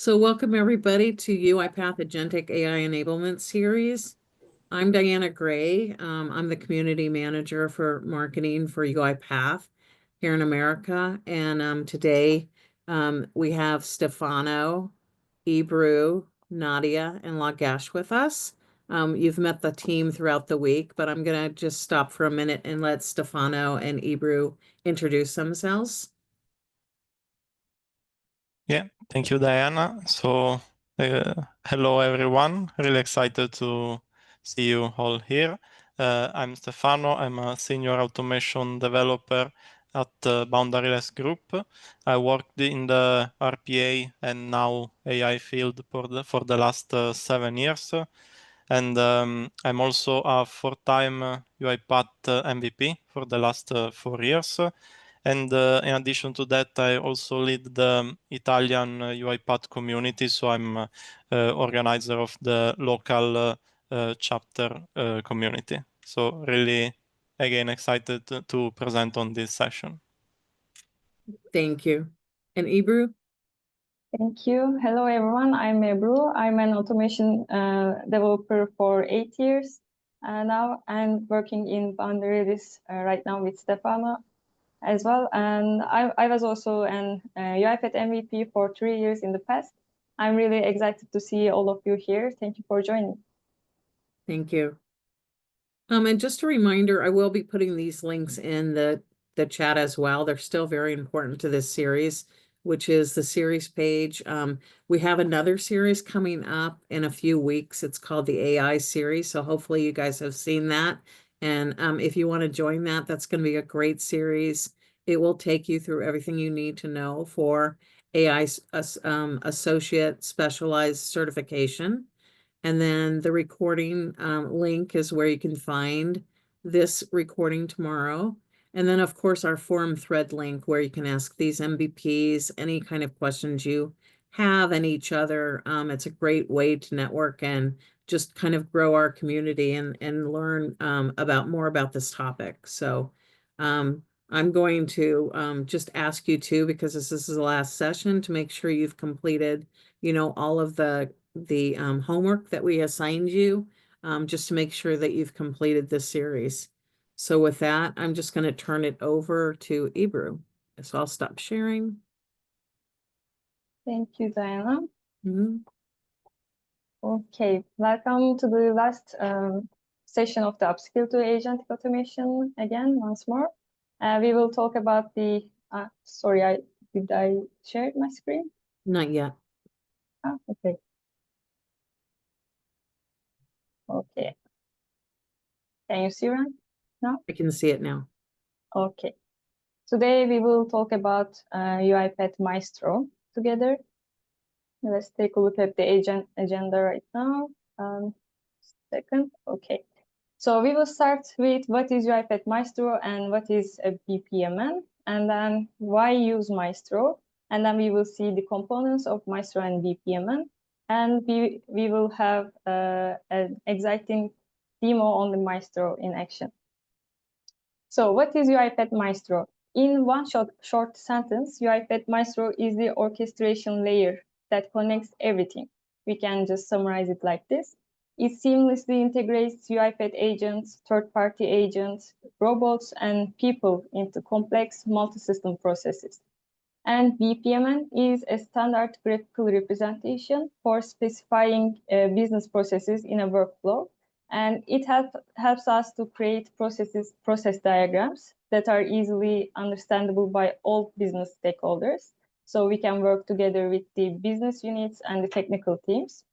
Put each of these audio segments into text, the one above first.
So welcome everybody to UiPath Agentic AI Enablement Series. I'm Diana Gray. I'm the community manager for marketing for UiPath here in America. And today we have Stefano, Ebru, Nadia, and Lagash with us. You've met the team throughout the week, but I'm going to just stop for a minute and let Stefano and Ebru introduce themselves. Yeah, thank you, Diana. So, hello everyone. Really excited to see you all here. I'm Stefano. I'm a senior automation developer at Boundaryless Group. I worked in the RPA and now AI field for the last 7 years. And I'm also a four-time UiPath MVP for the last 4 years. And in addition to that, I also lead the Italian UiPath community. So I'm organizer of the local chapter community. So really, again, excited to present on this session. Thank you. And Ebru? Thank you. Hello, everyone. I'm Ebru. I'm an automation developer for 8 years now. I'm working in Boundaryless right now with Stefano as well. And I was also an UiPath MVP for 3 years in the past. I'm really excited to see all of you here. Thank you for joining. Thank you. And just a reminder, I will be putting these links in the chat as well. They're still very important to this series, which is the series page. We have another series coming up in a few weeks. It's called the AI series. So hopefully you guys have seen that. And if you want to join that, that's going to be a great series. It will take you through everything you need to know for AI associate specialized certification. And then the recording link is where you can find this recording tomorrow. And then, of course, our forum thread link where you can ask these MVPs any kind of questions you have and each other. It's a great way to network and just kind of grow our community and learn more about this topic. So I'm going to just ask you to, because this is the last session, to make sure you've completed, all of the homework that we assigned you, just to make sure that you've completed this series. So with that, I'm just going to turn it over to Ebru. So I'll stop sharing. Thank you, Diana. Okay, welcome to the last session of the Upskill to Agentic Automation again, once more. We will talk about the, sorry, did I share my screen? Not yet. Okay. Okay. Can you see right now? I can see it now. Okay. Today we will talk about UiPath Maestro together. Let's take a look at the agenda right now. Second. Okay. So we will start with what is UiPath Maestro and what is a BPMN, and then why use Maestro, and then we will see the components of Maestro and BPMN, and we will have an exciting demo on the Maestro in action. So what is UiPath Maestro? In one short sentence, UiPath Maestro is the orchestration layer that connects everything. We can just summarize it like this. It seamlessly integrates UiPath agents, third-party agents, robots, and people into complex multi-system processes. And BPMN is a standard graphical representation for specifying business processes in a workflow. And it helps us to create process diagrams that are easily understandable by all business stakeholders. So we can work together with the business units and the technical teams.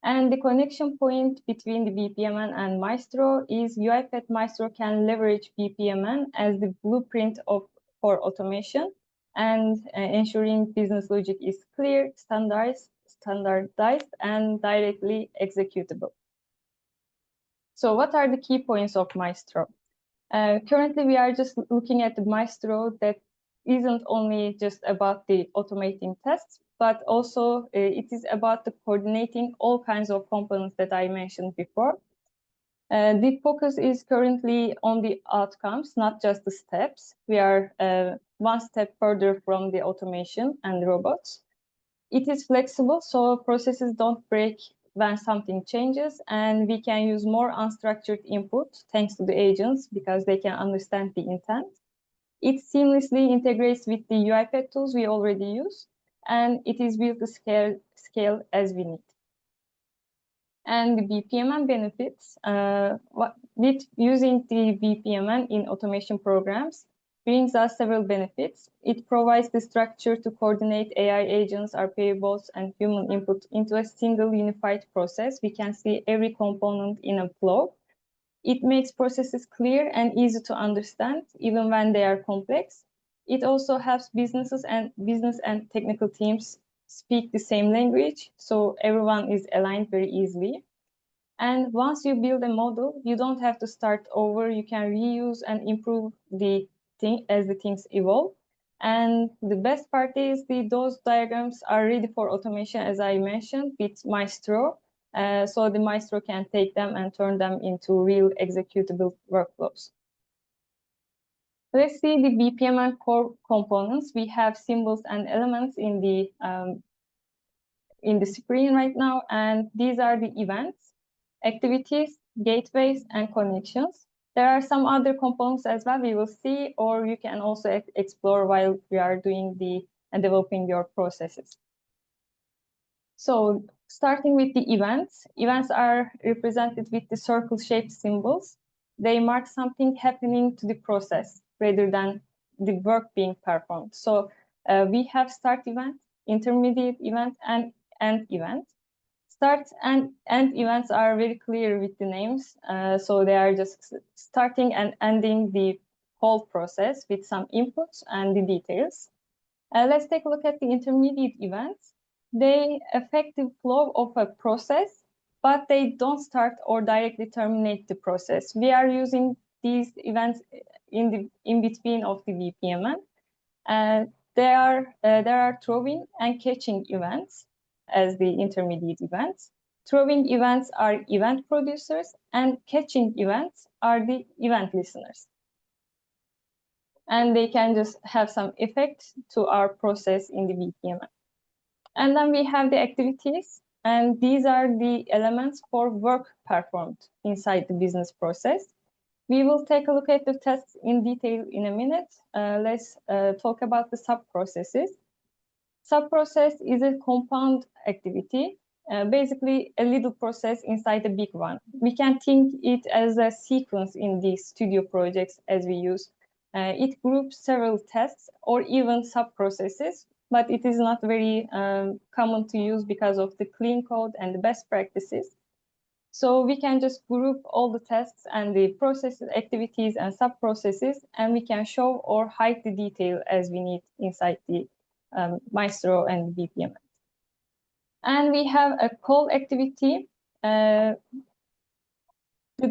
And the connection point between the BPMN and Maestro is UiPath Maestro can leverage BPMN as the blueprint for automation and ensuring business logic is clear, standardized, and directly executable. So what are the key points of Maestro? Currently, we are just looking at the Maestro that isn't only just about the automating tests, but also it is about the coordinating all kinds of components that I mentioned before. The focus is currently on the outcomes, not just the steps. We are one step further from the automation and robots. It is flexible, so processes don't break when something changes, and we can use more unstructured input thanks to the agents because they can understand the intent. It seamlessly integrates with the UiPath tools we already use, and it is built to scale as we need. And the BPMN benefits, with using the BPMN in automation programs brings us several benefits. It provides the structure to coordinate AI agents, RPA bots, and human input into a single unified process. We can see every component in a flow. It makes processes clear and easy to understand, even when they are complex. It also helps business and technical teams speak the same language, so everyone is aligned very easily. And once you build a model, you don't have to start over. You can reuse and improve the thing as the things evolve. And the best part is those diagrams are ready for automation, as I mentioned, with Maestro. So the Maestro can take them and turn them into real executable workflows. Let's see the BPMN core components. We have symbols and elements in the screen right now, and these are the events, activities, gateways, and connections. There are some other components as well we will see, or you can also explore while we are doing and developing your processes. So starting with the events are represented with the circle-shaped symbols. They mark something happening to the process rather than the work being performed. So we have start event, intermediate event, and end event. Start and end events are very clear with the names. So they are just starting and ending the whole process with some inputs and the details. Let's take a look at the intermediate events. They affect the flow of a process, but they don't start or directly terminate the process. We are using these events in between of the BPMN. There are throwing and catching events as the intermediate events. Throwing events are event producers, and catching events are the event listeners. And they can just have some effect to our process in the BPMN. And then we have the activities, and these are the elements for work performed inside the business process. We will take a look at the tests in detail in a minute. Let's talk about the sub-processes. Sub-process is a compound activity, basically a little process inside a big one. We can think it as a sequence in these studio projects as we use. It groups several tests or even sub-processes, but it is not very common to use because of the clean code and the best practices. So we can just group all the tests and the processes, activities, and sub-processes, and we can show or hide the detail as we need inside the Maestro and BPMN. And we have a call activity. The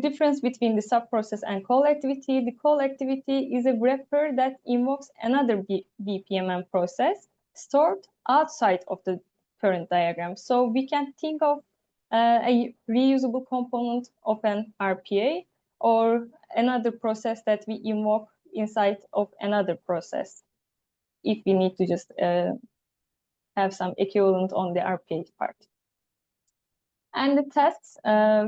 difference between the sub-process and call activity, the call activity is a wrapper that invokes another BPMN process stored outside of the current diagram. So we can think of a reusable component of an RPA or another process that we invoke inside of another process if we need to just have some equivalent on the RPA part. And the tests,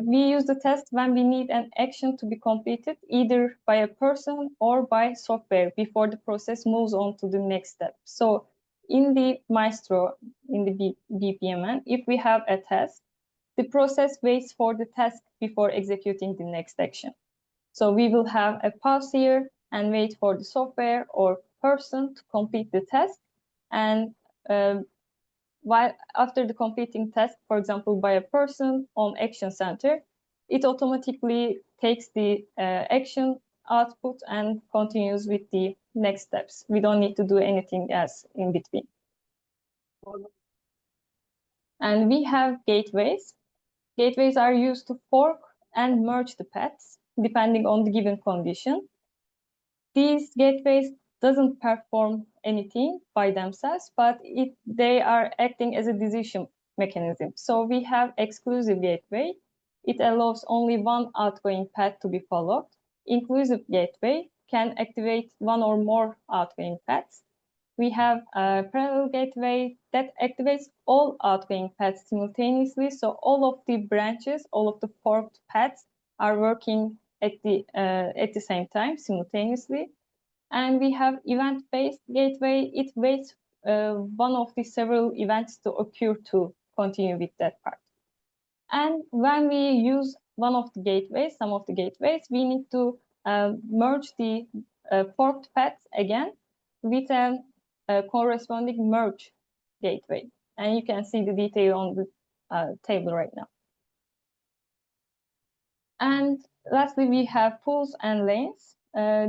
we use the test when we need an action to be completed either by a person or by software before the process moves on to the next step. So in the Maestro, in the BPMN, if we have a test, the process waits for the task before executing the next action. So we will have a pause here and wait for the software or person to complete the task. And while after the completing task, for example, by a person on Action Center, it automatically takes the action output and continues with the next steps. We don't need to do anything else in between. And we have gateways. Gateways are used to fork and merge the paths, depending on the given condition. These gateways doesn't perform anything by themselves, but they are acting as a decision mechanism. So we have exclusive gateway. It allows only one outgoing path to be followed. Inclusive gateway can activate one or more outgoing paths. we have a parallel gateway that activates all outgoing paths simultaneously. So all of the branches, all of the forked paths are working at the same time simultaneously. And we have event-based gateway. It waits one of the several events to occur to continue with that part. And when we use one of the gateways, some of the gateways, we need to merge the forked paths again with a corresponding merge gateway. And you can see the detail on the table right now. And lastly, we have pools and lanes.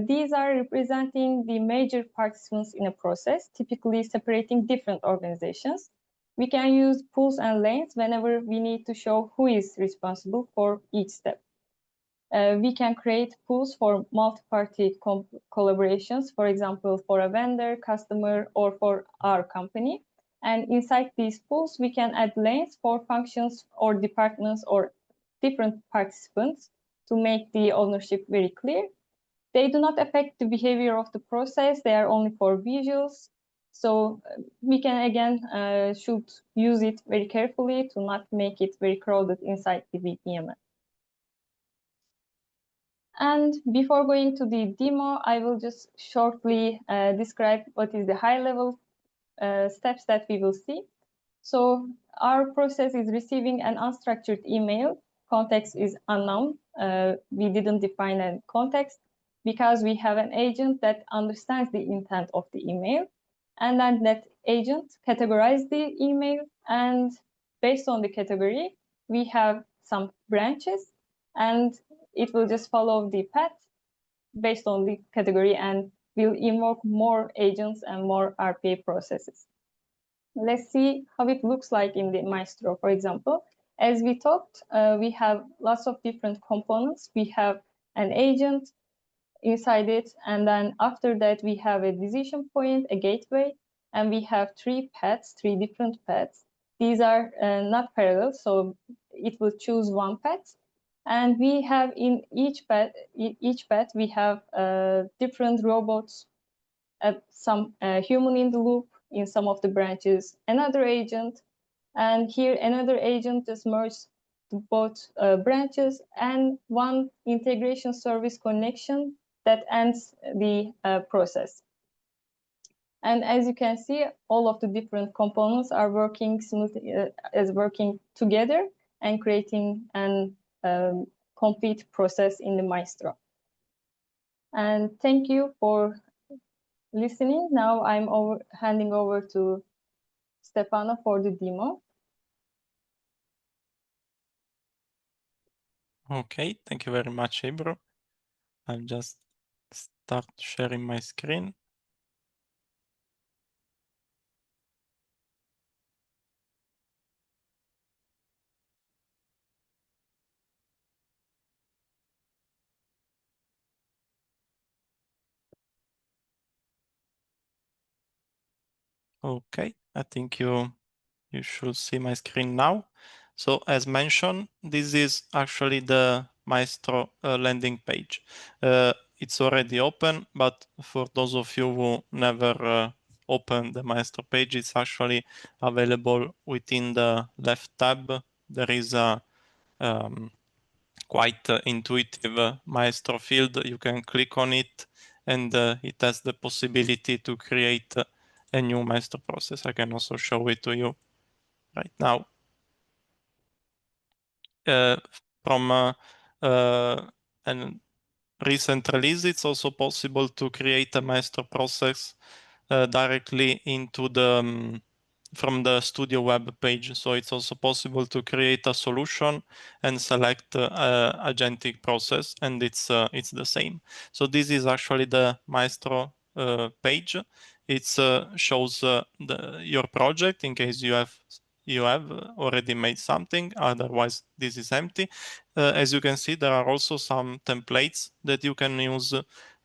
These are representing the major participants in a process, typically separating different organizations. We can use pools and lanes whenever we need to show who is responsible for each step. We can create pools for multi-party collaborations, for example, for a vendor, customer, or for our company. And inside these pools, we can add lanes for functions or departments or different participants to make the ownership very clear. They do not affect the behavior of the process. They are only for visuals. So we can, again, should use it very carefully to not make it very crowded inside the BPMN. And before going to the demo, I will just shortly describe what is the high-level steps that we will see. So our process is receiving an unstructured email. Context is unknown. We didn't define a context because we have an agent that understands the intent of the email. And then that agent categorizes the email. And based on the category, we have some branches. And it will just follow the path based on the category and will invoke more agents and more RPA processes. Let's see how it looks like in the Maestro, for example. As we talked, we have lots of different components. We have an agent inside it, and then after that, we have a decision point, a gateway, and we have three different paths. These are not parallel, so it will choose one path. And we have in each path, we have different robots, some human in the loop in some of the branches, another agent, and here another agent just merged both branches, and one integration service connection that ends the process. And as you can see, all of the different components are working together and creating an complete process in the Maestro. And thank you for listening. Now I'm handing over to Stefano for the demo. Okay, thank you very much, Ibro. I'll just start sharing my screen. Okay, I think you should see my screen now. So as mentioned, this is actually the Maestro landing page. It's already open, but for those of you who never opened the Maestro page, it's actually available within the left tab. There is a quite intuitive Maestro field. You can click on it, and it has the possibility to create a new Maestro process. I can also show it to you right now. From a recent release, it's also possible to create a Maestro process directly into the from the Studio web page. So it's also possible to create a solution and select agentic process, and it's the same. So this is actually the Maestro page. It shows your project in case you have already made something. Otherwise, this is empty. As you can see, there are also some templates that you can use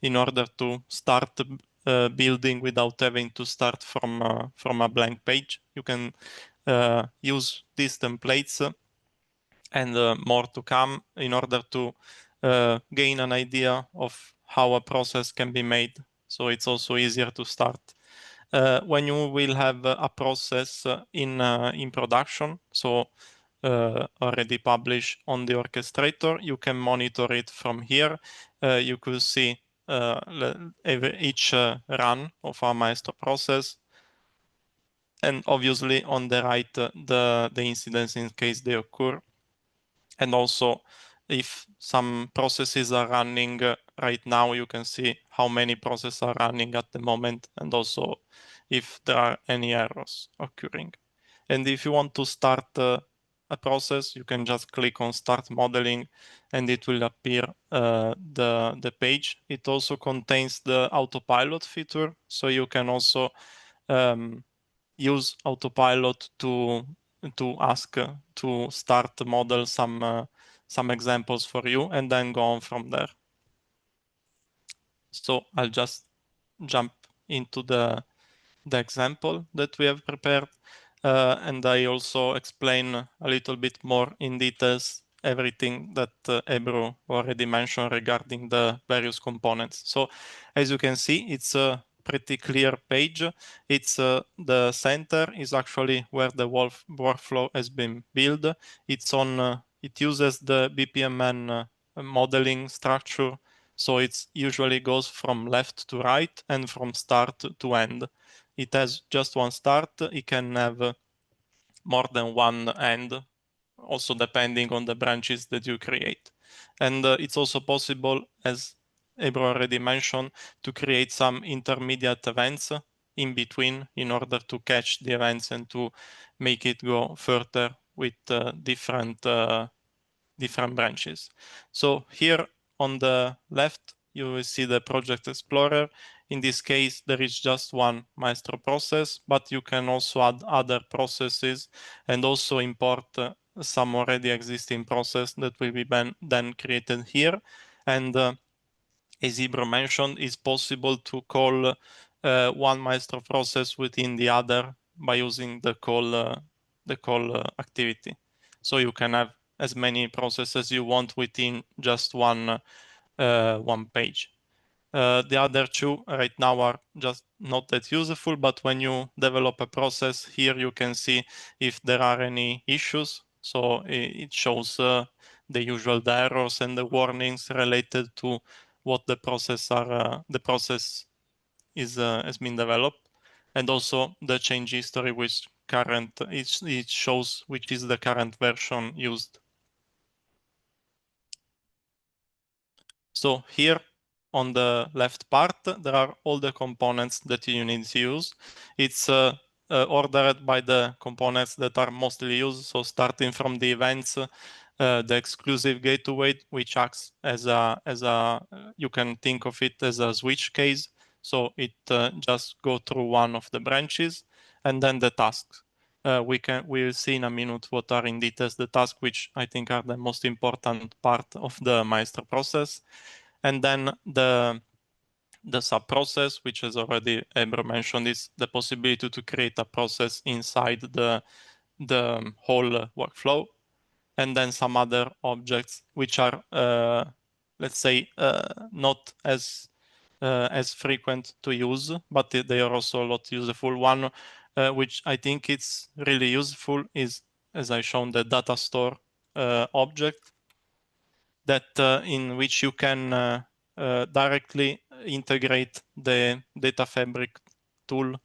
in order to start building without having to start from a blank page. You can use these templates and more to come in order to gain an idea of how a process can be made. So it's also easier to start. when you will have a process in production, so already published on the orchestrator, you can monitor it from here. You could see each run of our Maestro process, and obviously on the right the incidents in case they occur, and also if some processes are running right now, you can see how many processes are running at the moment, and also if there are any errors occurring. And if you want to start a process, you can just click on Start Modeling, and it will appear the page. It also contains the autopilot feature, so you can also use autopilot to ask to start to model some examples for you, and then go on from there. So I'll just jump into the example that we have prepared, and I also explain a little bit more in details everything that Ebru already mentioned regarding the various components. So as you can see, it's a pretty clear page. It's the center is actually where the workflow has been built. It's on it uses the BPMN modeling structure, so it usually goes from left to right and from start to end. It has just one start. It can have more than one end, also depending on the branches that you create. And it's also possible, as Ebro already mentioned, to create some intermediate events in between in order to catch the events and to make it go further with different branches. So here on the left, you will see the Project Explorer. In this case, there is just one Maestro process, but you can also add other processes and also import some already existing process that will be then created here. And as Ibro mentioned, it's possible to call one Maestro process within the other by using the call activity. So you can have as many processes you want within just one page. The other two right now are just not that useful, but when you develop a process here, you can see if there are any issues. So it shows the usual errors and the warnings related to what the process has been developed, and also the change history, which it shows which is the current version used. So here on the left part, there are all the components that you need to use. It's ordered by the components that are mostly used. So starting from the events, the exclusive gateway, which acts as you can think of it as a switch case. So it just go through one of the branches, and then the tasks. We'll see in a minute what are in details the tasks, which I think are the most important part of the Maestro process. And then the sub-process, which as already Ebro mentioned, is the possibility to create a process inside the whole workflow. And then some other objects, which are, let's say, not as frequent to use, but they are also a lot useful. One, which I think it's really useful, is, as I shown, the data store object, that in which you can directly integrate the data fabric tool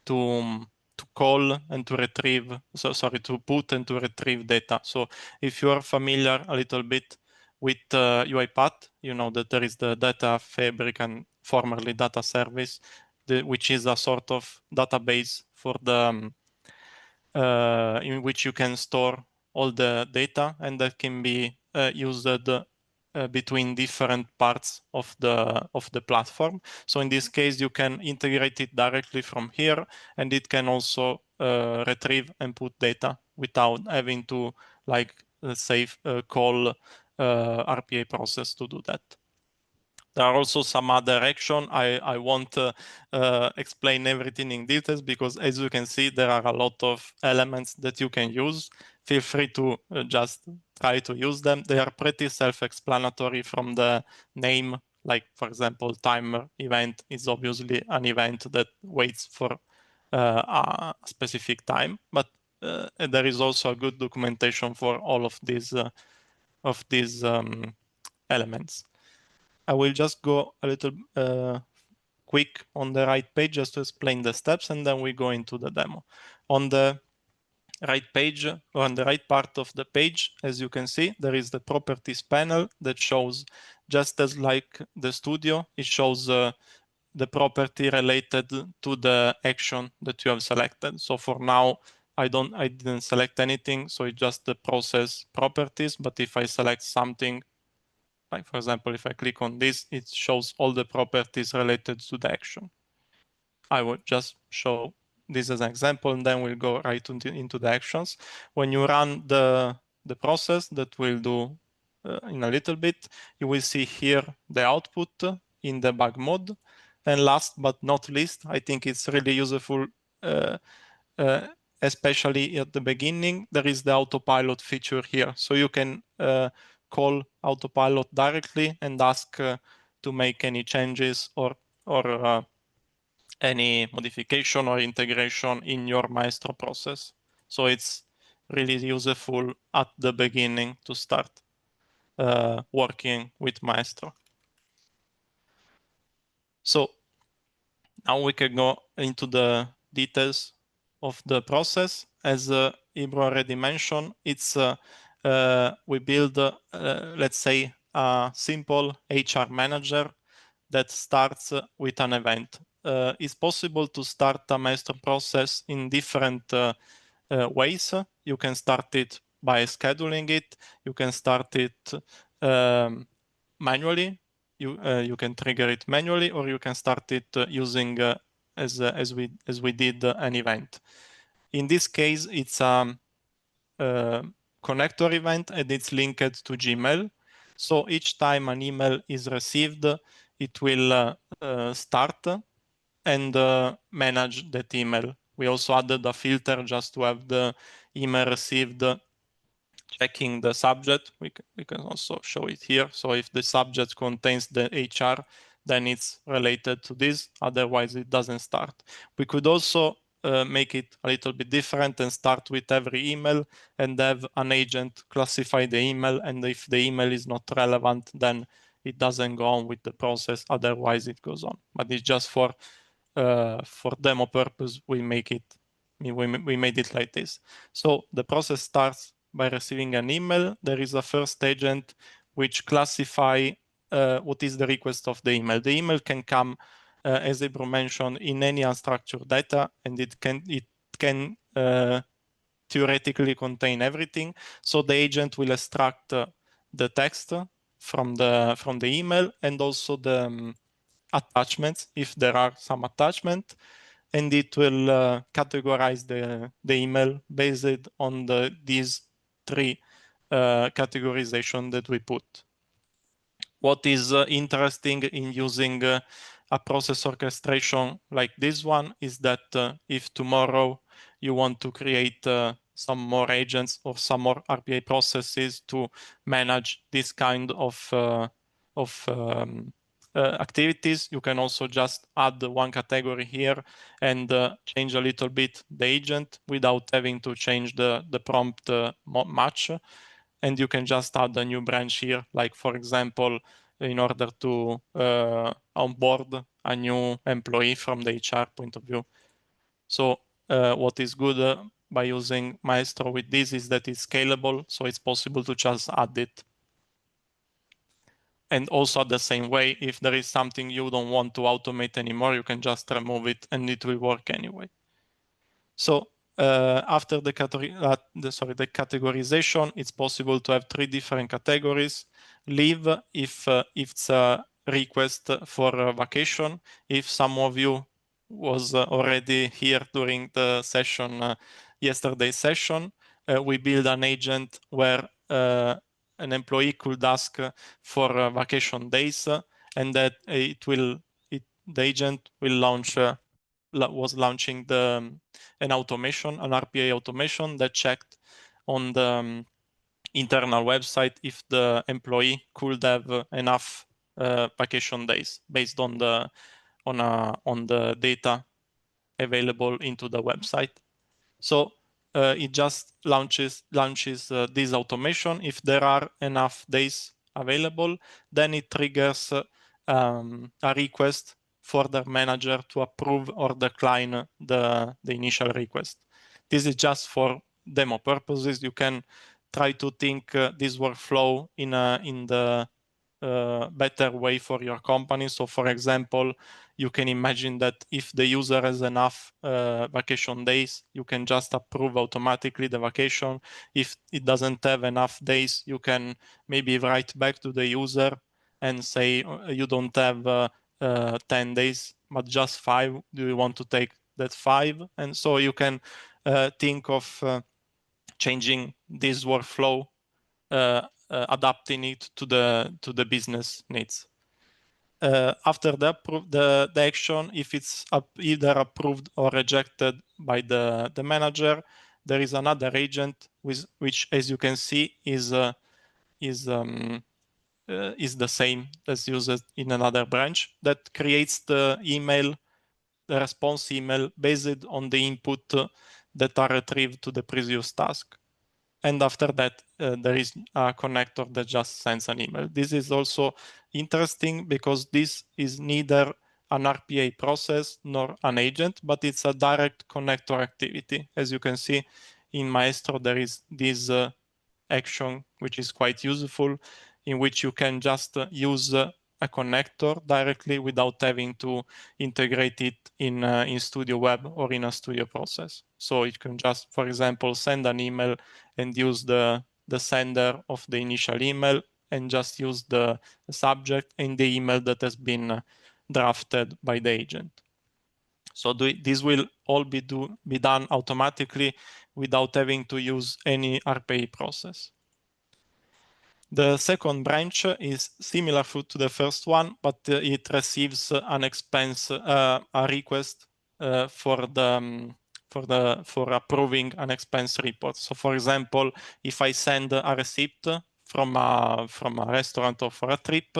to call and to retrieve, to put and to retrieve data. So if you are familiar a little bit with UiPath, you know that there is the data fabric and formerly data service, which is a sort of database for the in which you can store all the data, and that can be used between different parts of the platform. So in this case, you can integrate it directly from here, and it can also retrieve and put data without having to, like, let's say, call RPA process to do that. There are also some other action. I won't explain everything in details, because as you can see, there are a lot of elements that you can use. Feel free to just try to use them. They are pretty self-explanatory from the name like for example, timer event is obviously an event that waits for a specific time, but there is also a good documentation for all of these elements. I will just go a little quick on the right page just to explain the steps, and then we go into the demo. On the right page, or on the right part of the page, as you can see, there is the properties panel that shows, just as like the studio, it shows the property related to the action that you have selected. So for now, I didn't select anything, so it's just the process properties. But if I select something, like for example, if I click on this, it shows all the properties related to the action. I will just show this as an example, and then we'll go right into the actions. When you run the process that we'll do in a little bit, you will see here the output in debug mode. And last but not least, I think it's really useful, especially at the beginning, there is the autopilot feature here. So you can call autopilot directly and ask to make any changes or any modification or integration in your Maestro process. So it's really useful at the beginning to start working with Maestro. So now we can go into the details of the process. As Ibro already mentioned, it's we build, let's say, a simple HR manager that starts with an event. It's possible to start a Maestro process in different ways. You can start it by scheduling it. You can start it manually. You can trigger it manually, or you can start it using as we did an event. In this case, it's a connector event, and it's linked to Gmail. So each time an email is received, it will start and manage that email. We also added a filter just to have the email received checking the subject. We can also show it here. So if the subject contains the HR, then it's related to this. Otherwise, it doesn't start. We could also make it a little bit different and start with every email and have an agent classify the email. And if the email is not relevant, then it doesn't go on with the process. Otherwise, it goes on. But it's just for demo purpose, we made it like this. So the process starts by receiving an email. There is a first agent which classify what is the request of the email. The email can come, as Ibro mentioned, in any unstructured data, and it can theoretically contain everything. So the agent will extract the text from the email, and also the attachments, if there are some attachment, and it will categorize the email based on these three categorization that we put. What is interesting in using a process orchestration like this one is that if tomorrow you want to create some more agents or some more RPA processes to manage this kind of activities, you can also just add one category here and change a little bit the agent without having to change the prompt much. And you can just add a new branch here, like for example, in order to onboard a new employee from the HR point of view. So what is good by using Maestro with this is that it's scalable, so it's possible to just add it. And also the same way, if there is something you don't want to automate anymore, you can just remove it and it will work anyway. So after the categorization, it's possible to have three different categories. Leave if it's a request for a vacation. If some of you was already here during the session, yesterday's session, we build an agent where an employee could ask for vacation days, and that the agent will launch was launching an automation, an RPA automation that checked on the internal website if the employee could have enough vacation days based on the data available into the website. So it just launches this automation. If there are enough days available, then it triggers a request for the manager to approve or decline the initial request. This is just for demo purposes. You can try to think this workflow in the better way for your company. So for example, you can imagine that if the user has enough vacation days, you can just approve automatically the vacation. If it doesn't have enough days, you can maybe write back to the user and say, you don't have 10 days, but just 5. Do you want to take that 5? And so you can think of changing this workflow, adapting it to the business needs. After the action, if it's either approved or rejected by the manager, there is another agent which, as you can see, is the same as used in another branch, that creates the response email based on the input that are retrieved to the previous task. And after that, there is a connector that just sends an email. This is also interesting because this is neither an RPA process nor an agent, but it's a direct connector activity. As you can see in Maestro, there is this action, which is quite useful, in which you can just use a connector directly without having to integrate it in Studio Web or in a Studio process. So you can just, for example, send an email and use the sender of the initial email and just use the subject in the email that has been drafted by the agent. So this will all be done automatically without having to use any RPA process. The second branch is similar to the first one, but it receives an expense, a request for approving an expense report. So, for example, if I send a receipt from a restaurant or for a trip,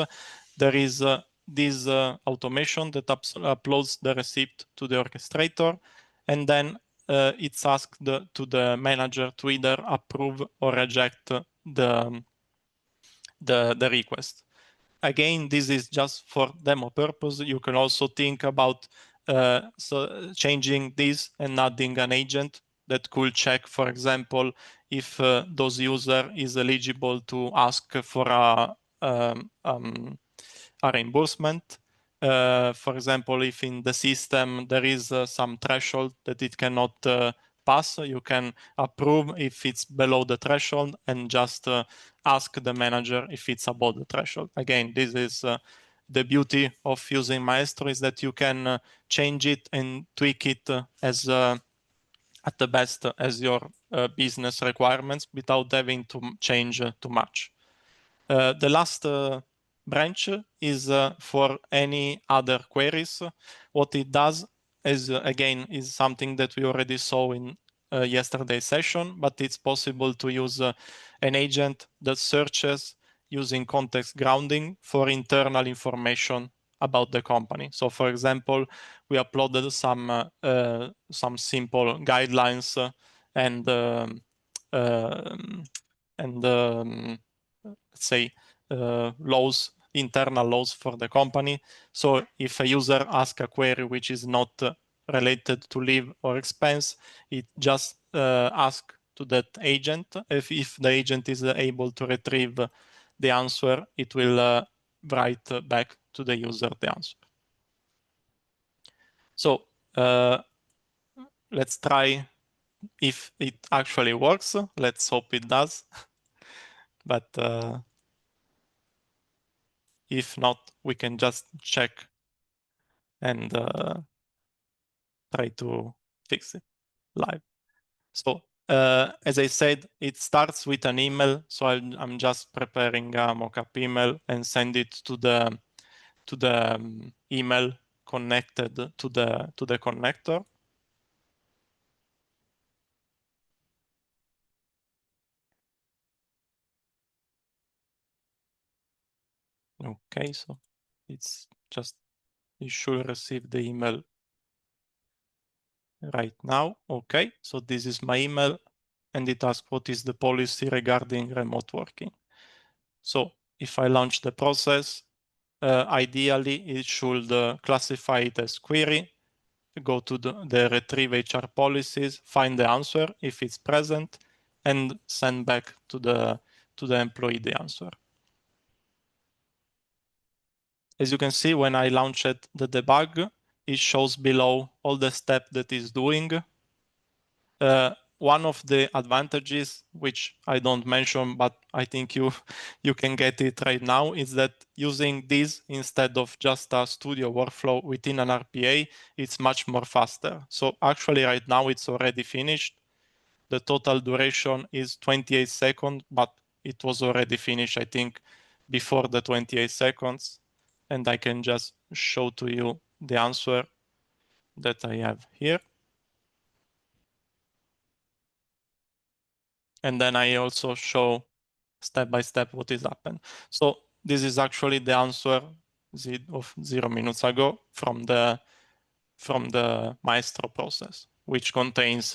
there is this automation that uploads the receipt to the orchestrator, and then it's asked to the manager to either approve or reject the request. Again, this is just for demo purpose. You can also think about changing this and adding an agent that could check, for example, if those user is eligible to ask for a reimbursement. For example, if in the system there is some threshold that it cannot pass, you can approve if it's below the threshold and just ask the manager if it's above the threshold. Again, this is the beauty of using Maestro, is that you can change it and tweak it as at the best as your business requirements without having to change too much. The last branch is for any other queries. What it does is, again, is something that we already saw in yesterday's session, but it's possible to use an agent that searches using context grounding for internal information about the company. So, for example, we uploaded some simple guidelines and let's say laws, internal laws for the company. So if a user asks a query which is not related to leave or expense, it just asks to that agent. If the agent is able to retrieve the answer, it will write back to the user the answer. So let's try if it actually works. Let's hope it does. But if not, we can just check and try to fix it live. So as I said, it starts with an email. So I'm just preparing a mockup email and send it to the email connected to the connector. Okay, so it's just, you should receive the email right now. Okay, so this is my email, and it asks what is the policy regarding remote working. So if I launch the process, ideally it should classify it as query, go to the retrieve HR policies, find the answer if it's present, and send back to the employee the answer. As you can see, when I launched the debug, it shows below all the steps that it's doing. One of the advantages, which I don't mention, but I think you can get it right now, is that using this instead of just a studio workflow within an RPA, it's much more faster. So actually right now it's already finished. The total duration is 28 seconds, but it was already finished, I think, before the 28 seconds. And I can just show to you the answer that I have here. And then I also show step by step what is happened. So this is actually the answer of 0 minutes ago from the Maestro process, which contains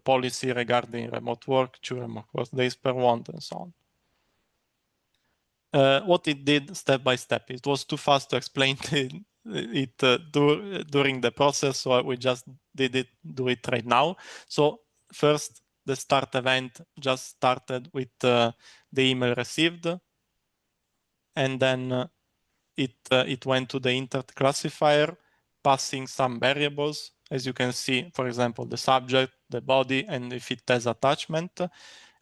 policy regarding remote work, 2 remote work days per month, and so on. What it did step by step, it was too fast to explain it during the process, so we just do it right now. So first, the start event just started with the email received, and then it went to the intent classifier, passing some variables, as you can see, for example, the subject, the body, and if it has attachment,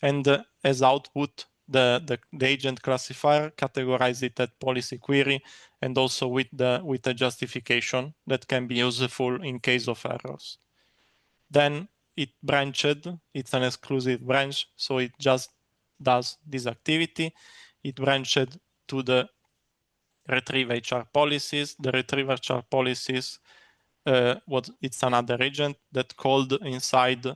and as output, the agent classifier categorize it as policy query, and also with a justification that can be useful in case of errors. Then it branched, it's an exclusive branch, so it just does this activity. It branched to the retrieve HR policies. The retrieve HR policies, it's another agent that called inside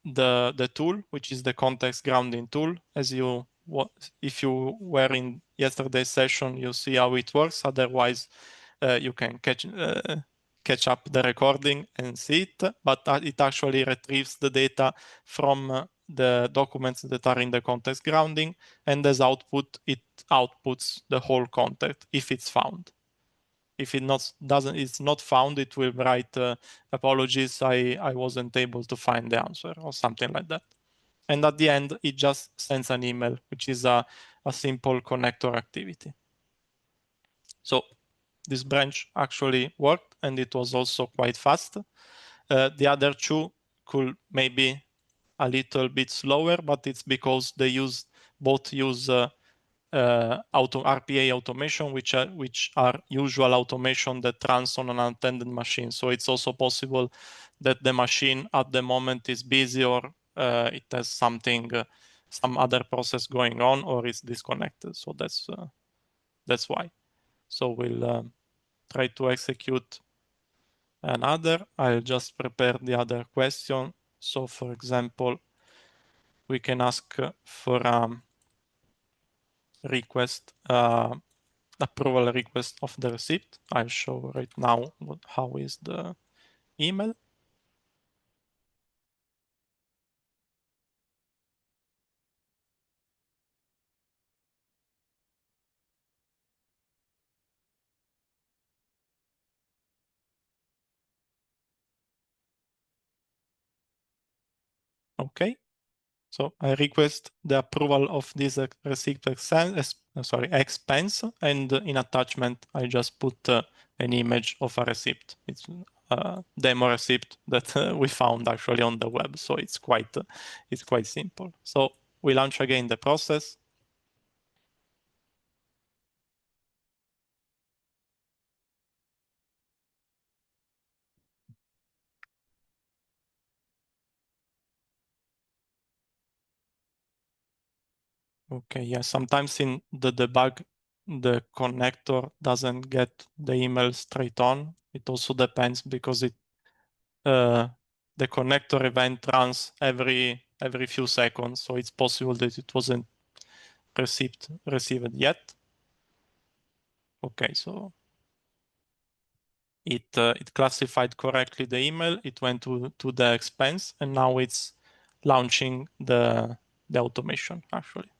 the tool, which is the context grounding tool. If you were in yesterday's session, you see how it works. Otherwise, you can catch up the recording and see it. But it actually retrieves the data from the documents that are in the context grounding, and as output, it outputs the whole context if it's found. If it's not found, it will write apologies, I wasn't able to find the answer or something like that. And at the end, it just sends an email, which is a simple connector activity. So this branch actually worked, and it was also quite fast. The other two could maybe a little bit slower, but it's because they both use RPA automation, which are usual automation that runs on an unattended machine. So it's also possible that the machine at the moment is busy, or it has something, some other process going on, or it's disconnected. So that's why. So we'll try to execute another. I'll just prepare the other question. So for example, we can ask for request, approval request of the receipt. I'll show right now how is the email. Okay, so I request the approval of this receipt expense, and in attachment I just put an image of a receipt. It's a demo receipt that we found actually on the web, so it's quite simple. So we launch again the process. Okay, yeah, sometimes in the debug, the connector doesn't get the email straight on. It also depends because the connector event runs every few seconds, so it's possible that it wasn't received yet. Okay, so it classified correctly the email, it went to the expense, and now it's launching the automation actually.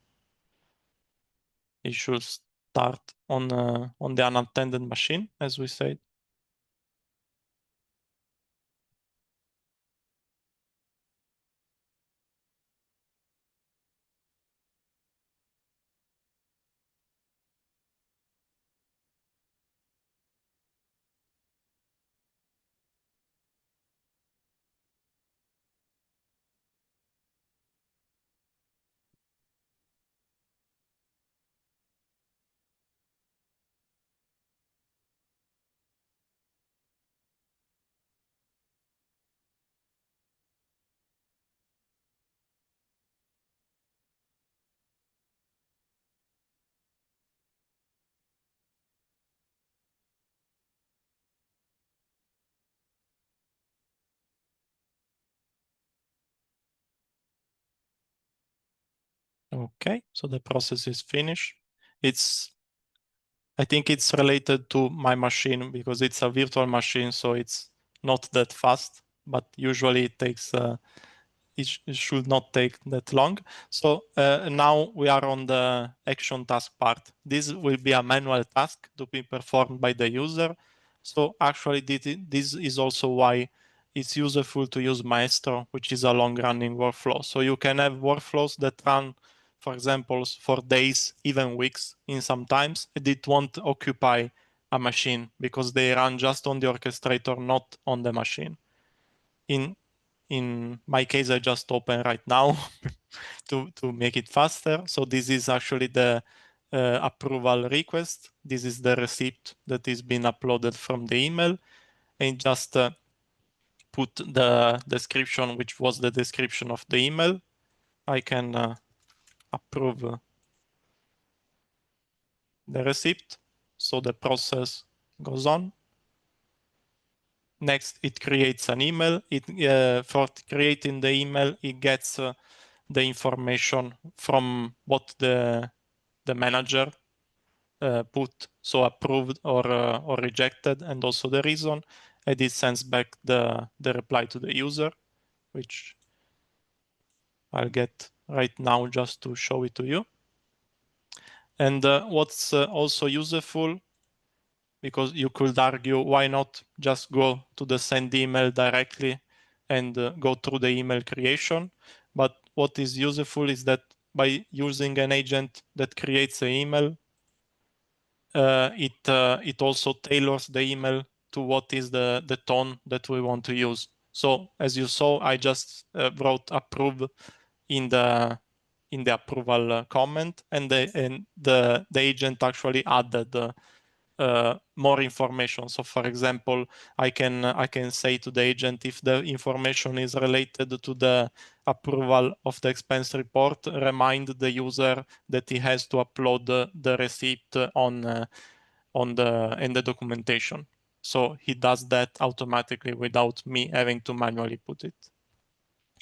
It should start on the unattended machine, as we said. Okay, so the process is finished. I think it's related to my machine because it's a virtual machine, so it's not that fast, but usually it takes it should not take that long. So now we are on the action task part. This will be a manual task to be performed by the user. So actually this is also why it's useful to use Maestro, which is a long-running workflow. So you can have workflows that run, for example, for days, even weeks in some times, and it won't occupy a machine because they run just on the orchestrator, not on the machine. In my case, I just open right now to make it faster. So this is actually the approval request. This is the receipt that is being uploaded from the email, and just put the description, which was the description of the email. I can approve the receipt. So the process goes on. Next, it creates an email. For creating the email, it gets the information from what the manager put, so approved or rejected, and also the reason, and it sends back the reply to the user, which I'll get right now just to show it to you. And what's also useful, because you could argue why not just go to the send email directly and go through the email creation. But what is useful is that by using an agent that creates an email, it also tailors the email to what is the tone that we want to use. So as you saw, I just wrote approve in the approval comment, and the agent actually added more information. So for example, I can say to the agent, if the information is related to the approval of the expense report, remind the user that he has to upload the receipt in the documentation. So he does that automatically without me having to manually put it,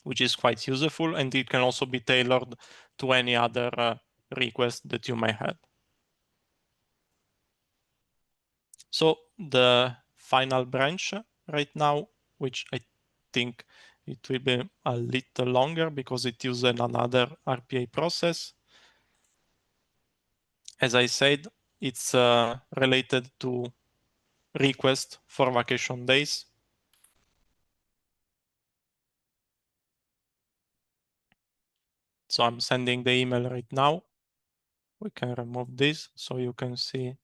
which is quite useful, and it can also be tailored to any other request that you may have. So the final branch right now, which I think it will be a little longer because it uses another RPA process. As I said, it's related to request for vacation days. So I'm sending the email right now. We can remove this so you can see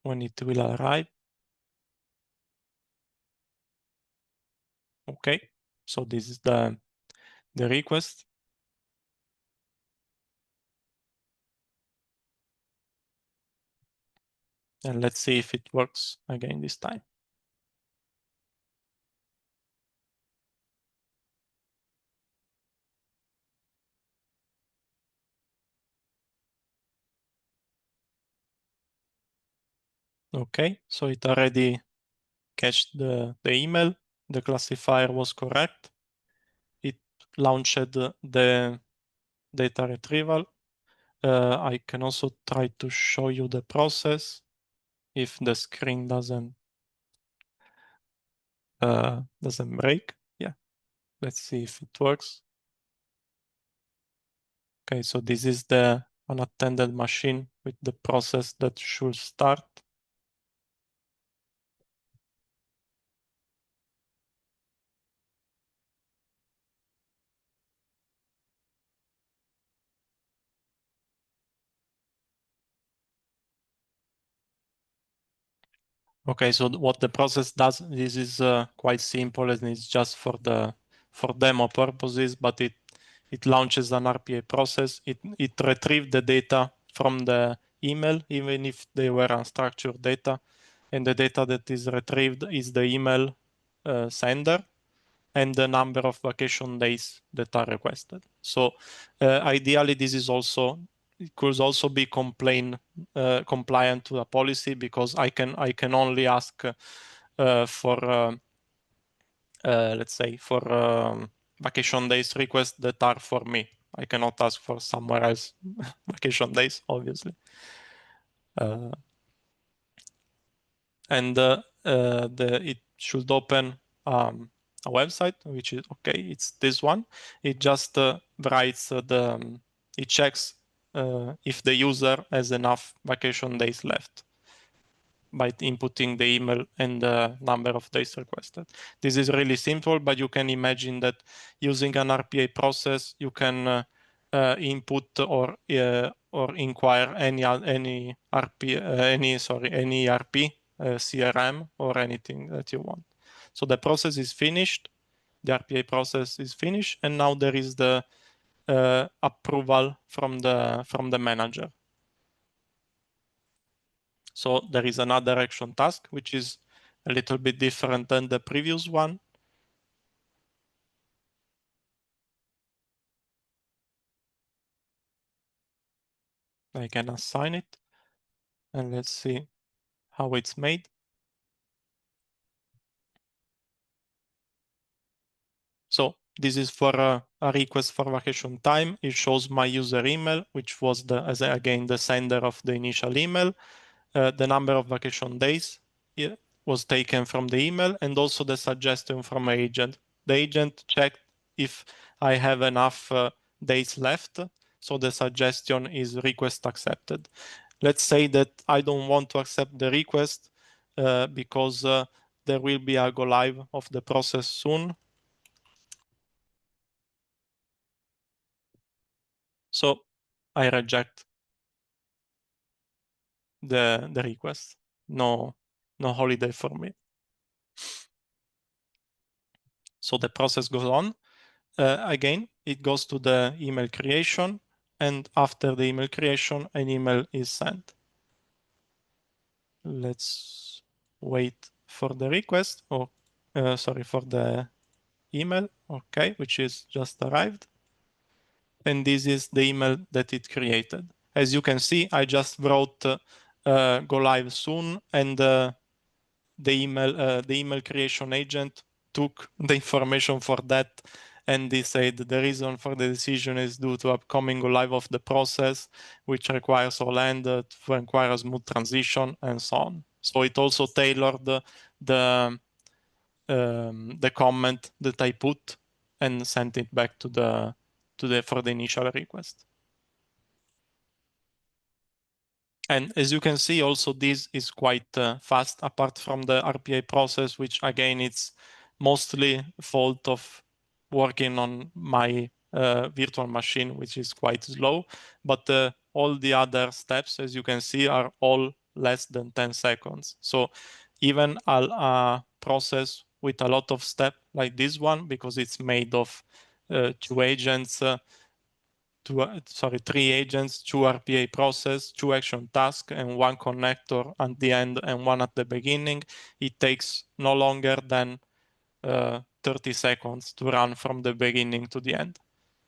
when it will arrive. Okay, so this is the request. And let's see if it works again this time. Okay, so it already cached the email. The classifier was correct. It launched the data retrieval. I can also try to show you the process if the screen doesn't break. Yeah, let's see if it works. Okay, so this is the unattended machine with the process that should start. Okay, so what the process does, this is quite simple and it's just for demo purposes, but it launches an RPA process. It retrieves the data from the email, even if they were unstructured data. And the data that is retrieved is the email sender and the number of vacation days that are requested. So ideally, this is also, it could also be compliant to a policy, because I can only ask for let's say for vacation days requests that are for me. I cannot ask for somewhere else vacation days, obviously. And it should open a website, which is okay. It's this one. It just writes it checks if the user has enough vacation days left by inputting the email and the number of days requested. This is really simple, but you can imagine that using an RPA process, you can input or inquire any RP, any ERP, CRM, or anything that you want. So the process is finished. The RPA process is finished, and now there is the approval from the manager. So there is another action task, which is a little bit different than the previous one. I can assign it, and let's see how it's made. So this is for a request for vacation time. It shows my user email, which was again the sender of the initial email. The number of vacation days was taken from the email, and also the suggestion from agent. The agent checked if I have enough days left, so the suggestion is request accepted. Let's say that I don't want to accept the request because there will be a go live of the process soon. So I reject the request. No holiday for me. So the process goes on. Again, it goes to the email creation, and after the email creation, an email is sent. Let's wait for the request, or sorry, for the email, okay, which is just arrived. And this is the email that it created. As you can see, I just wrote go live soon, and the email creation agent took the information for that, and they said the reason for the decision is due to upcoming go live of the process, which requires all end to require a smooth transition, and so on. So it also tailored the comment that I put and sent it back for the initial request. And as you can see, also this is quite fast, apart from the RPA process, which again, it's mostly fault of working on my virtual machine, which is quite slow. But all the other steps, as you can see, are all less than 10 seconds. So even a process with a lot of steps like this one, because it's made of two agents, three agents, two RPA process, two action tasks, and one connector at the end and one at the beginning. It takes no longer than 30 seconds to run from the beginning to the end.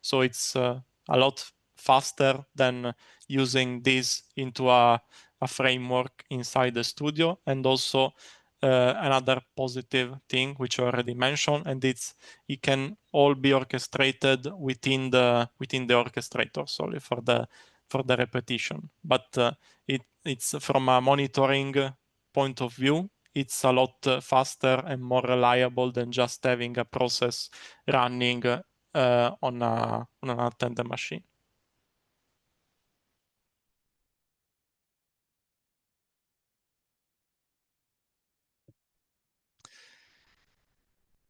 So it's a lot faster than using this into a framework inside the studio. And also another positive thing, which I already mentioned, and it can all be orchestrated within the orchestrator. Sorry for the for the repetition. But it's from a monitoring point of view, it's a lot faster and more reliable than just having a process running on an unattended machine.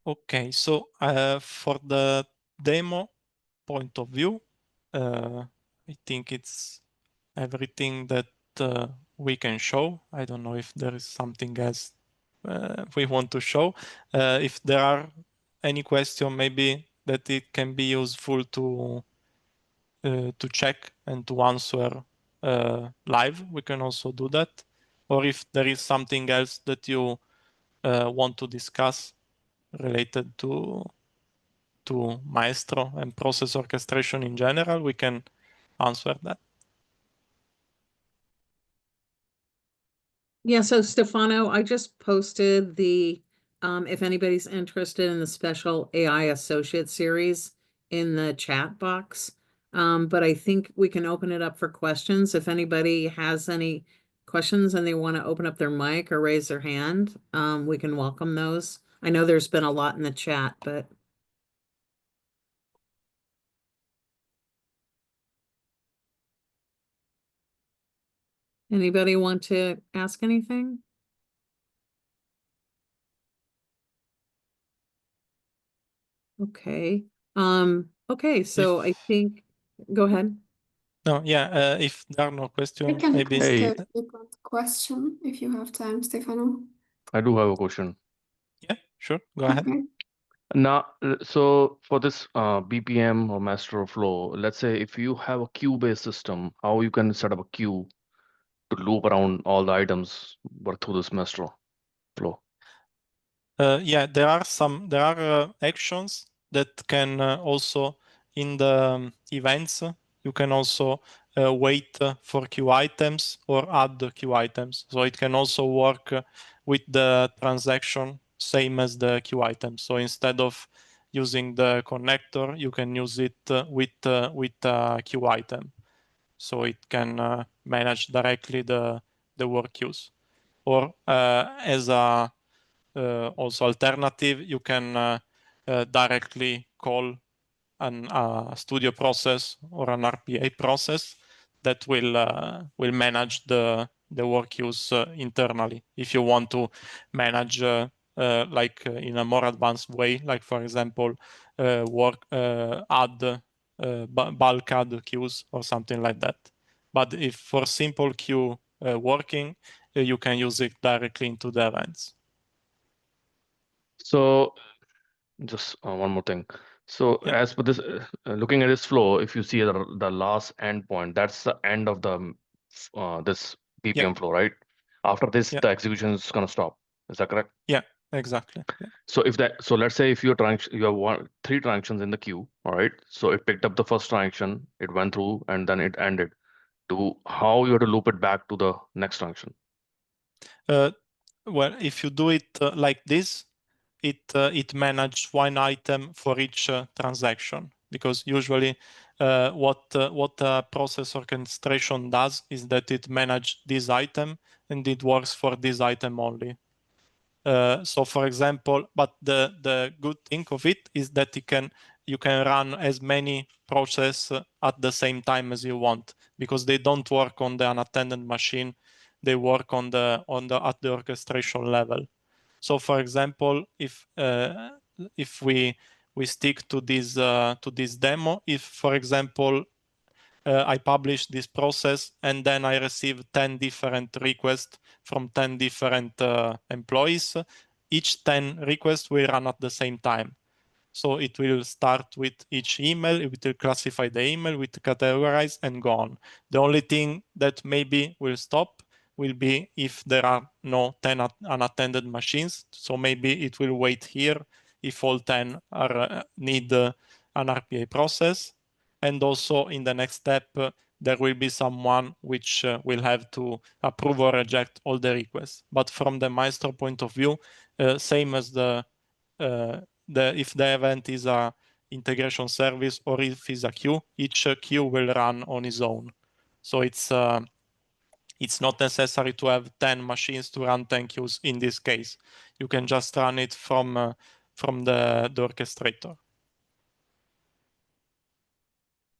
Okay, so for the demo point of view, I think it's everything that we can show. I don't know if there is something else we want to show. If there are any question, maybe that it can be useful to check and to answer live, we can also do that. Or if there is something else that you want to discuss related to Maestro and process orchestration in general, we can answer that. Yeah, so Stefano, I just posted the, if anybody's interested in the special AI Associate series in the chat box. But I think we can open it up for questions. If anybody has any questions and they want to open up their mic or raise their hand, we can welcome those. I know there's been a lot in the chat, but. Anybody want to ask anything? Okay. Okay, so I think, go ahead. No, yeah, if there are no I questions, can maybe. ask Hey. a different question if you have time, Stefano. I do have a question. Yeah, sure, go ahead. Okay. Now, so for this BPM or master flow, let's say if you have a queue-based system, how you can set up a queue to loop around all the items but through this master flow? Yeah, there are actions that can also in the events. You can also wait for queue items or add the queue items. So it can also work with the transaction same as the queue item. So instead of using the connector, you can use it with a queue item. So it can manage directly the work queues. Or as a also alternative, you can directly call a studio process or an RPA process that will manage the work queues internally. If you want to manage like in a more advanced way, like for example, add bulk add queues or something like that. But if for simple queue working, you can use it directly into the events. So just one more thing. So Yeah. as per this, looking at this flow, if you see the last endpoint, that's the end of the this BPM flow, right? After this, Yeah. the execution is gonna stop. Is that correct? Yeah, exactly. Yeah. So let's say if you have three transactions in the queue, all right? So it picked up the first transaction, it went through, and then it ended. How you have to loop it back to the next transaction? Well, if you do it like this, it manages one item for each transaction, because usually what process orchestration does is that it manages this item and it works for this item only. So for example, but the good thing of it is that you can run as many processes at the same time as you want, because they don't work on the unattended machine, they work at the orchestration level. So for example, if we stick to this demo, if for example I publish this process and then I receive 10 different requests from 10 different employees, each 10 requests will run at the same time. So it will start with each email, it will classify the email, it will categorize and go on. The only thing that maybe will stop will be if there are no 10 unattended machines. So maybe it will wait here if all 10 need an RPA process. And also in the next step, there will be someone which will have to approve or reject all the requests. But from the Maestro point of view, same as if the event is a integration service or if it's a queue, each queue will run on its own. So it's not necessary to have 10 machines to run 10 queues in this case. You can just run it from the orchestrator.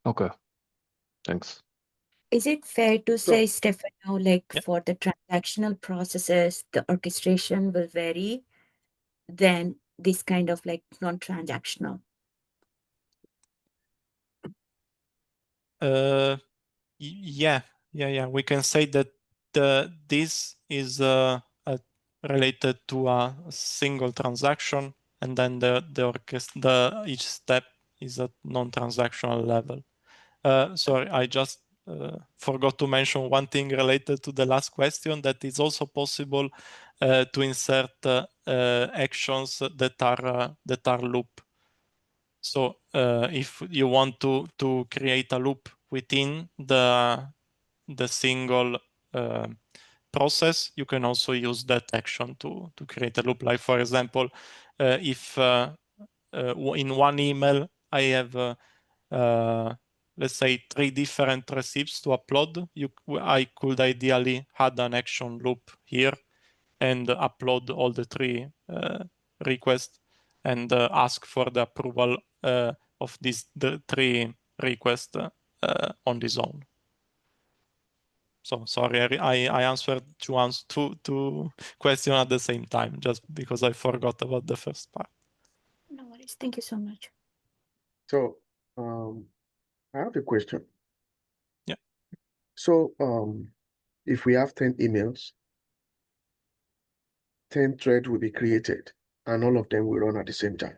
Okay, thanks. Is it fair to say, Stefano, like Yeah. for the transactional processes, the orchestration will vary than this kind of like non-transactional? Yeah. We can say that this is related to a single transaction, and then each step is at non-transactional level. Sorry, I just forgot to mention one thing related to the last question, that it's also possible to insert actions that are loop. So if you want to create a loop within the single process, you can also use that action to create a loop. Like for example, if in one email I have let's say 3 different receipts to upload, I could ideally add an action loop here and upload all the 3 requests and ask for the approval of the 3 requests on this own. So sorry, I answered two questions at the same time, just because I forgot about the first part. No worries. Thank you so much. So I have a question. Yeah. So if we have 10 emails, 10 threads will be created and all of them will run at the same time.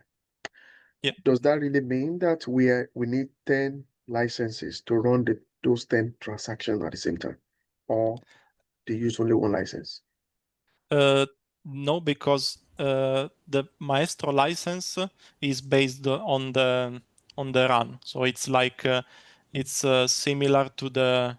Yeah. Does that really mean that we need 10 licenses to run those 10 transactions at the same time? Or they use only one license? No, because the Maestro license is based on the run. So it's like it's similar to the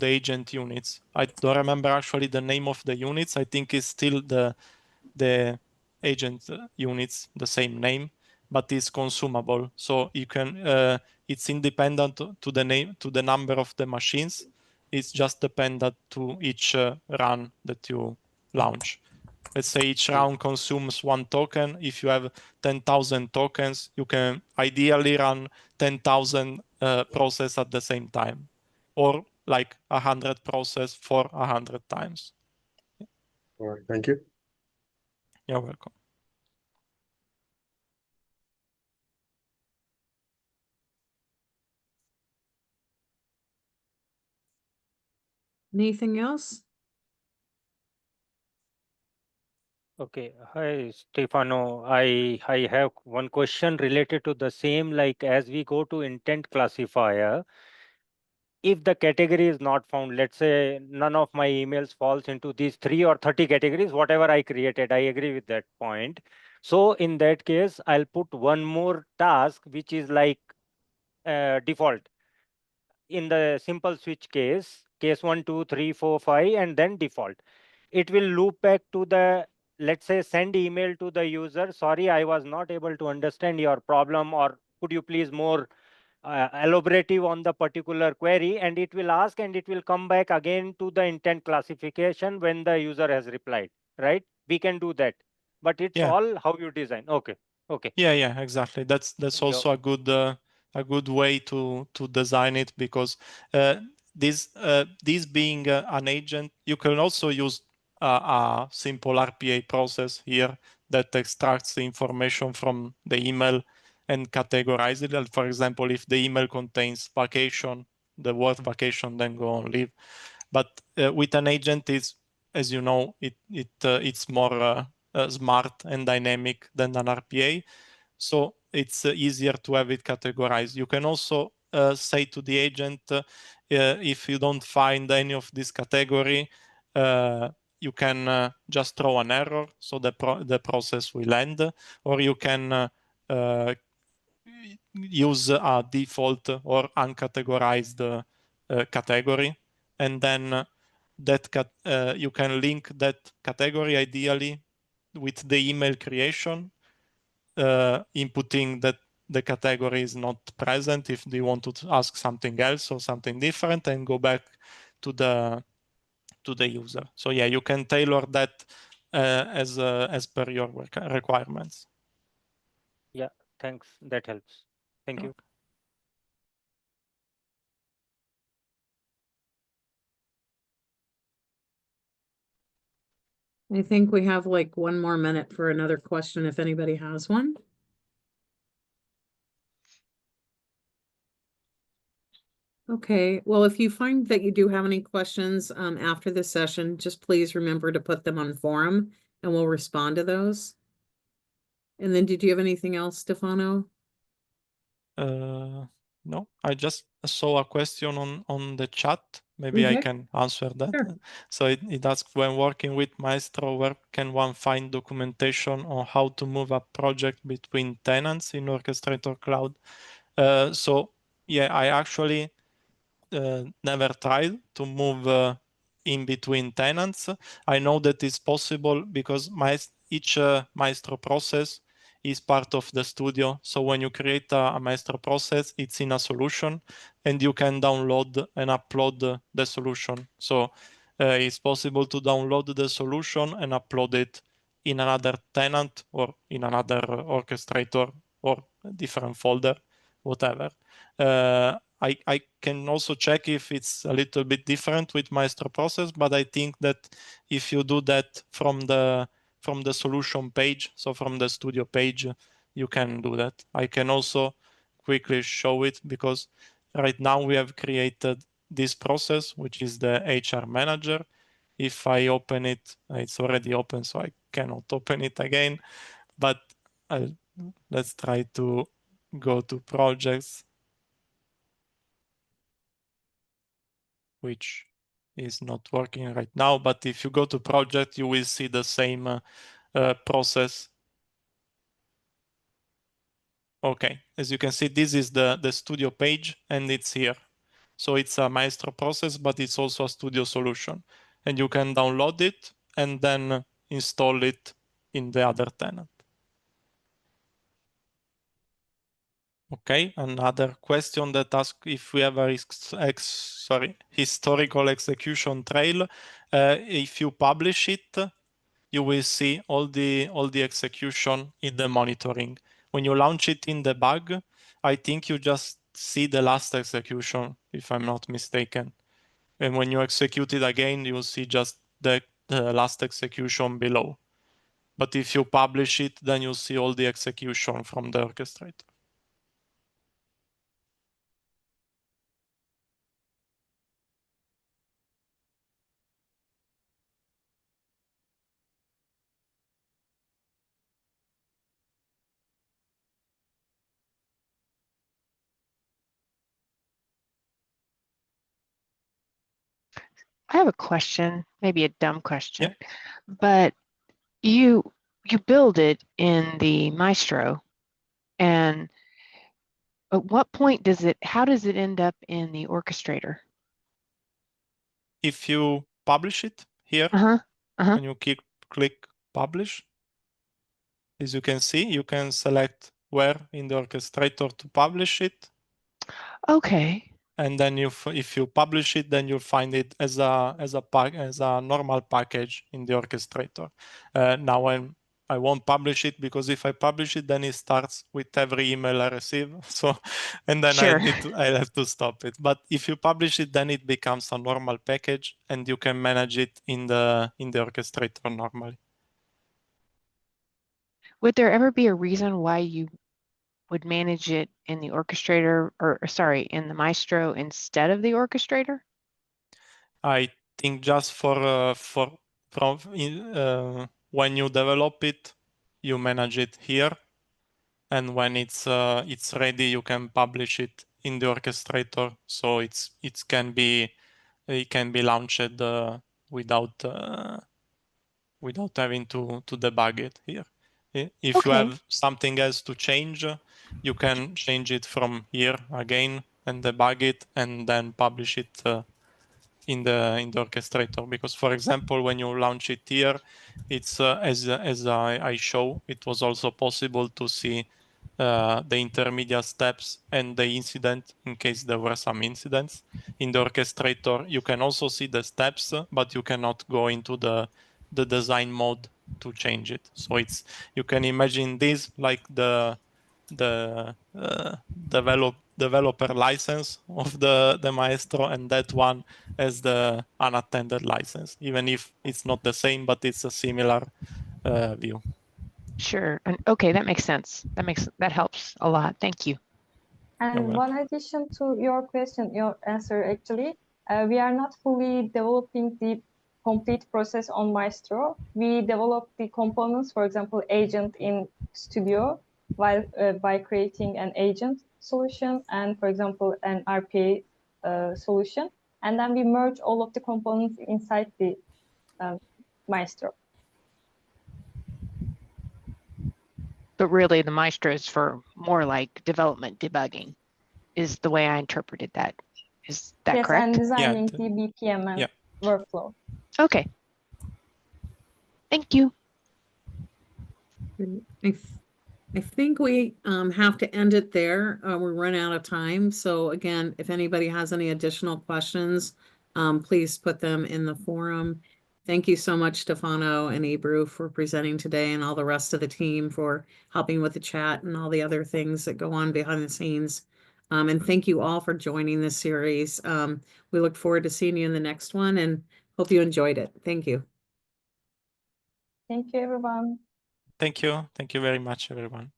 agent units. I don't remember actually the name of the units. I think it's still the agent units, the same name, but it's consumable. So you can it's independent to the number of the machines. It's just dependent to each run that you launch. Let's say each round consumes 1 token. If you have 10,000 tokens, you can ideally run 10,000 process at the same time, or like 100 process for 100 times. All right, thank you. You're welcome. Anything else? Okay, hi Stefano. I have one question related to the same. Like as we go to intent classifier, if the category is not found, let's say none of my emails falls into these 3 or 30 categories, whatever I created, I agree with that point. So in that case, I'll put one more task, which is like default. In the simple switch case 1, 2, 3, 4, 5, and then default. It will loop back to the, let's say, send email to the user. Sorry, I was not able to understand your problem, or could you please more elaborative on the particular query, and it will ask and it will come back again to the intent classification when the user has replied, right? We can do that, but it's all how you design. Okay. Yeah, exactly. That's also a good way to design it, because this being an agent, you can also use a simple RPA process here that extracts the information from the email and categorize it. For example, if the email contains vacation, the word vacation, then go on leave. But with an agent, as you know, it's more smart and dynamic than an RPA. So it's easier to have it categorized. You can also say to the agent, if you don't find any of this category, you can just throw an error, so the process will end, or you can use a default or uncategorized category, and then you can link that category ideally with the email creation, inputting the category is not present, if they want to ask something else or something different, and go back to the user. So yeah, you can tailor that as per your requirements. Yeah, thanks. That helps. Thank you. I think we have like 1 more minute for another question if anybody has one. Okay, well, if you find that you do have any questions after this session, just please remember to put them on forum and we'll respond to those. And then did you have anything else, Stefano? No, I just saw a question on the chat. Maybe I can answer that. Sure. So it asks, when working with Maestro, where can one find documentation on how to move a project between tenants in Orchestrator Cloud? So yeah, I actually never tried to move in between tenants. I know that it's possible because each Maestro process is part of the studio. So when you create a Maestro process, it's in a solution and you can download and upload the solution. So it's possible to download the solution and upload it in another tenant or in another orchestrator or a different folder, whatever. I can also check if it's a little bit different with Maestro process, but I think that if you do that from the solution page, so from the studio page, you can do that. I can also quickly show it because right now we have created this process, which is the HR manager. If I open it, it's already open, so I cannot open it again, but let's try to go to projects, which is not working right now. But if you go to project, you will see the same process. Okay, as you can see, this is the studio page and it's here. So it's a Maestro process, but it's also a studio solution. And you can download it and then install it in the other tenant. Okay, another question that asks if we have a historical execution trail. If you publish it, you will see all the execution in the monitoring. When you launch it in debug, I think you just see the last execution, if I'm not mistaken. And when you execute it again, you'll see just the last execution below. But if you publish it, then you'll see all the execution from the orchestrator. I have a question, maybe a dumb question, Yeah. but you build it in the Maestro, and at what point how does it end up in the orchestrator? If you publish it here, and you click publish, as you can see, you can select where in the orchestrator to publish it. Okay. And then if you publish it, then you'll find it as a normal package in the orchestrator. Now I won't publish it because if I publish it, then it starts with every email I receive. So, and then Sure. I have to stop it. But if you publish it, then it becomes a normal package, and you can manage it in the orchestrator normally. Would there ever be a reason why you would manage it in the orchestrator, or sorry, in the Maestro instead of the orchestrator? I think just when you develop it, you manage it here, and when it's ready, you can publish it in the orchestrator. So it can be launched without having to debug it here. If you have something else to change, you can change it from here again and debug it, and then publish it in the orchestrator. Because, for example, when you launch it here, it's as I show, it was also possible to see the intermediate steps and the incident in case there were some incidents. In the orchestrator, you can also see the steps, but you cannot go into the design mode to change it. So it's, you can imagine this like the developer license of the Maestro, and that one as the unattended license, even if it's not the same, but it's a similar view. Sure. And okay, that makes sense. That helps a lot. Thank you. And one addition to your question, your answer actually, we are not fully developing the complete process on Maestro. We develop the components, for example, agent in Studio, while by creating an agent solution and, for example, an RPA solution, and then we merge all of the components inside the Maestro. But really, the Maestro is for more like development debugging, is the way I interpreted that. Is that Yes, correct? and designing the BPMN workflow. Okay. Thank you. I think we have to end it there. We're running out of time. So again, if anybody has any additional questions, please put them in the forum. Thank you so much, Stefano and Ebru, for presenting today, and all the rest of the team for helping with the chat and all the other things that go on behind the scenes. And thank you all for joining this series. We look forward to seeing you in the next one and hope you enjoyed it. Thank you. Thank you, everyone. Thank you. Thank you very much, everyone.